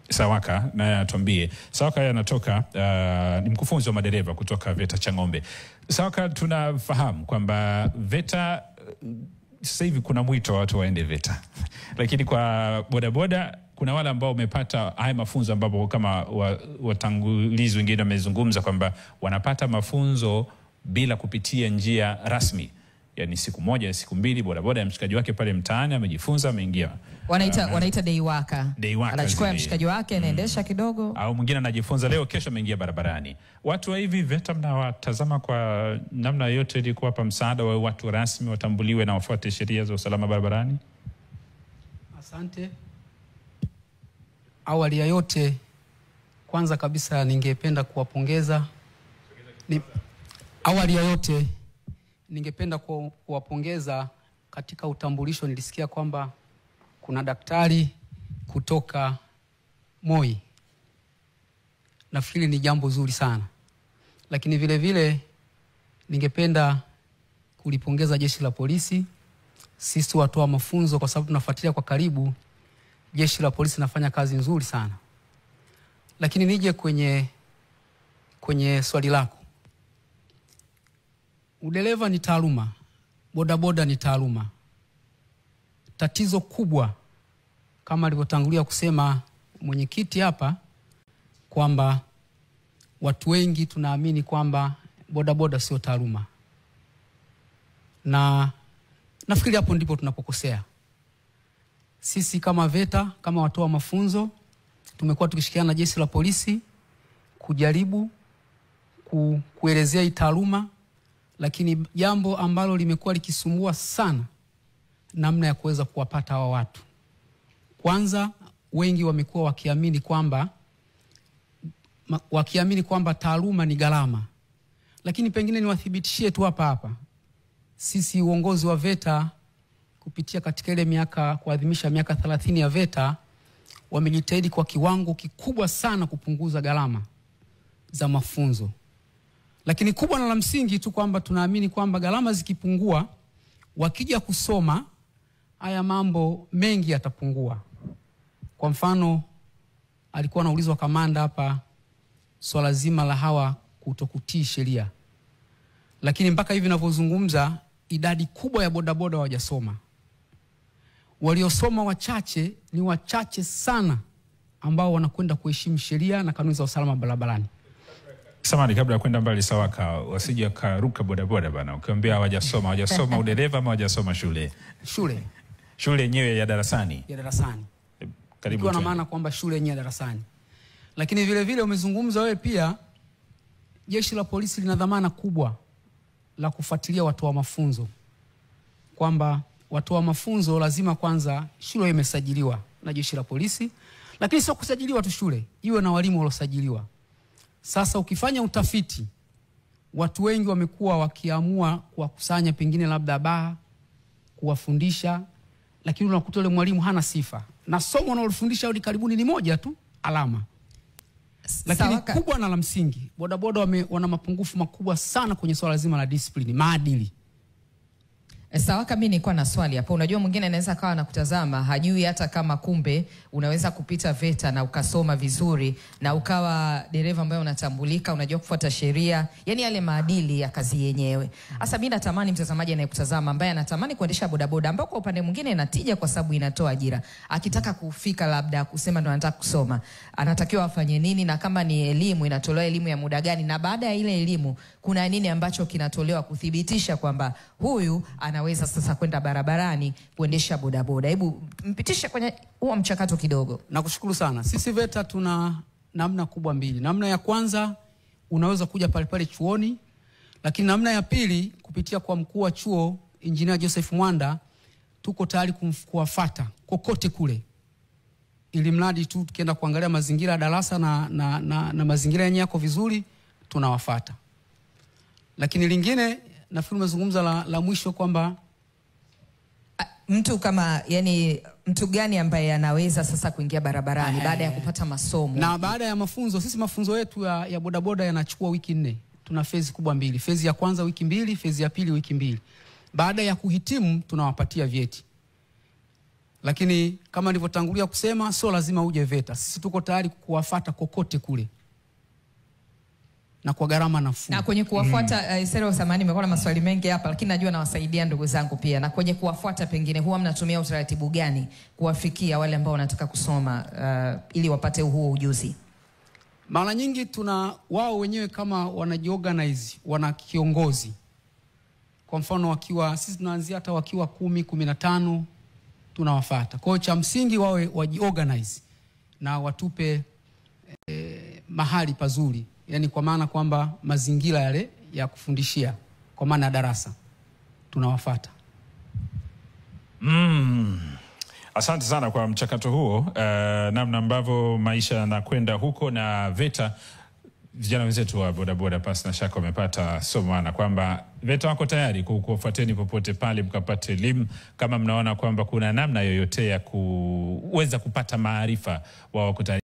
Sawaka na atuambie. Sawaka anatoka ni mkufunzi wa madereva kutoka VETA Chang'ombe. Sawaka, tunafahamu kwamba VETA sasa hivi kuna mwito wa watu waende VETA. Lakini kwa bodaboda kuna wale ambao wamepata haya mafunzo, ambapo kama watangulizi wengine wamezungumza kwamba wanapata mafunzo bila kupitia njia rasmi. Yani siku moja, siku mbili, bodaboda ya mshikaji wake pale mtaani amejifunza, ameingia. Wanaita day worker. Anachukua mshikaji wake anaendesha kidogo. Au mwingine anajifunza leo, kesho ameingia barabarani. Watu wa hivi VETA mnawatazama kwa namna yote ili kuwapa msaada wa watu rasmi watambuliwe na wafuate sheria za usalama barabarani? Asante. Awali ya yote, kwanza kabisa ningependa kuwapongeza. Awali ya yote ningependa kuwapongeza katika utambulisho. Nilisikia kwamba kuna daktari kutoka Moi. Nafikiri ni jambo zuri sana. Lakini vile vile ningependa kulipongeza jeshi la polisi. Sisi watoa mafunzo, kwa sababu tunafuatilia kwa karibu, jeshi la polisi linafanya kazi nzuri sana. Lakini nije kwenye swali lako. Udereva ni taaluma, bodaboda ni taaluma. Tatizo kubwa kama alivyotangulia kusema mwenyekiti hapa, kwamba watu wengi tunaamini kwamba bodaboda sio taaluma. Na nafikiri hapo ndipo tunapokosea. Sisi kama VETA, kama watoa mafunzo, tumekuwa tukishikiana na jeshi la polisi kujaribu kuelezea hii taaluma. Lakini jambo ambalo limekuwa likisumbua sana, namna ya kuweza kuwapata hawa watu. Kwanza, wengi wamekuwa wakiamini kwamba taaluma ni gharama. Lakini pengine niwathibitishie tu hapa, sisi uongozi wa VETA kupitia katika ile kuadhimisha miaka 30 ya VETA, wamejitahidi kwa kiwango kikubwa sana kupunguza gharama za mafunzo. Lakini kubwa na la msingi tu kwamba tunaamini kwamba gharama zikipungua, wakija kusoma, haya mambo mengi yatapungua. Kwa mfano, alikuwa anaulizwa kamanda hapa swala zima la hawa kutokutii sheria. Lakini mpaka hivi ninavyozungumza, idadi kubwa ya bodaboda hawajasoma. Waliosoma wachache, ni wachache sana ambao wanakwenda kuheshimu sheria na kanuni za usalama barabarani. Samahani, kabla ya kwenda mbali Sawaka, wasije karuka bodaboda bana. Ukiambia hawajasoma udereva ama hawajasoma shule? Shule yenyewe ya darasani. Ya darasani. Karibu tu. Kwa maana kwamba shule yenyewe ya darasani. Lakini vile vile umezungumza wewe pia, jeshi la polisi lina dhamana kubwa la kufuatilia watu wa mafunzo. Kwamba watu wa mafunzo lazima kwanza shule imesajiliwa na jeshi la polisi, lakini sio kusajiliwa tu shule, iwe na walimu waliosajiliwa. Sasa ukifanya utafiti, watu wengi wamekuwa wakiamua kuwakusanya pengine labda baa, kuwafundisha, lakini unakuta yule mwalimu hana sifa. Na somo analofundisha hadi karibuni ni moja tu, alama. Lakini kubwa na la msingi, bodaboda wana mapungufu makubwa sana kwenye swala zima la discipline, maadili. Sawaka, mimi nilikuwa na swali hapo. Unajua mwingine anaweza kawa anakutazama hajui hata kama kumbe unaweza kupita VETA na ukasoma vizuri na ukawa dereva ambaye unatambulika, unajua kufuata sheria, yani yale maadili ya kazi yenyewe. Sasa mimi natamani mtazamaji anayekutazama ambaye anatamani kuendesha bodaboda, ambao kwa upande mwingine inatija kwa sababu inatoa ajira, akitaka kufika labda kusema ndo anataka kusoma, anatakiwa afanye nini? Na kama ni elimu, inatolewa elimu ya muda gani? Na baada ya ile elimu kuna nini ambacho kinatolewa kuthibitisha kwamba huyu anaweza sasa kwenda barabarani kuendesha bodaboda? Hebu mpitishe kwenye huo mchakato kidogo. Nakushukuru sana. Sisi VETA tuna namna kubwa mbili. Namna ya kwanza, unaweza kuja pale chuoni. Lakini namna ya pili, kupitia kwa mkuu wa chuo Engineer Joseph Mwanda, tuko tayari kuwafuata kokote kule. Ili mradi tu tukienda kuangalia mazingira ya darasa na mazingira yenyewe yako vizuri, tunawafuata. Lakini lingine, nafikiri umezungumza la mwisho kwamba mtu kama, yani mtu gani ambaye anaweza sasa kuingia barabarani baada ya kupata masomo? Na baada ya mafunzo, sisi mafunzo yetu ya bodaboda yanachukua wiki 4. Tuna phase kubwa 2. Phase ya kwanza wiki 2, phase ya pili wiki 2. Baada ya kuhitimu tunawapatia vyeti. Lakini kama nilivyotangulia kusema, sio lazima uje VETA. Sisi tuko tayari kuwafuata kokote kule na kwa gharama nafuu. Na kwenye kuwafuata Sero samani, nimekuwa na maswali mengi hapa, lakini najua nawasaidia ndugu zangu pia. Na kwenye kuwafuata, pengine huwa mnatumia utaratibu gani kuwafikia wale ambao wanataka kusoma ili wapate huo ujuzi? Mara nyingi wao wenyewe kama wanajiorganize, wana kiongozi. Kwa mfano sisi tunaanzia hata wakiwa 10, 15 tunawafuata. Kwa hiyo cha msingi wawe wajiorganize na watupe mahali pazuri. Yani kwa maana kwamba mazingira yale ya kufundishia, kwa maana ya darasa, tunawafuata. Asante sana kwa mchakato huo, namna ambavyo maisha yanakwenda huko na VETA. Vijana wenzetu wa bodaboda pasi na shaka wamepata somo na kwamba VETA wako tayari kufuateni popote pale mkapate elimu. Kama mnaona kwamba kuna namna yoyote ya kuweza kupata maarifa, wao wako tayari.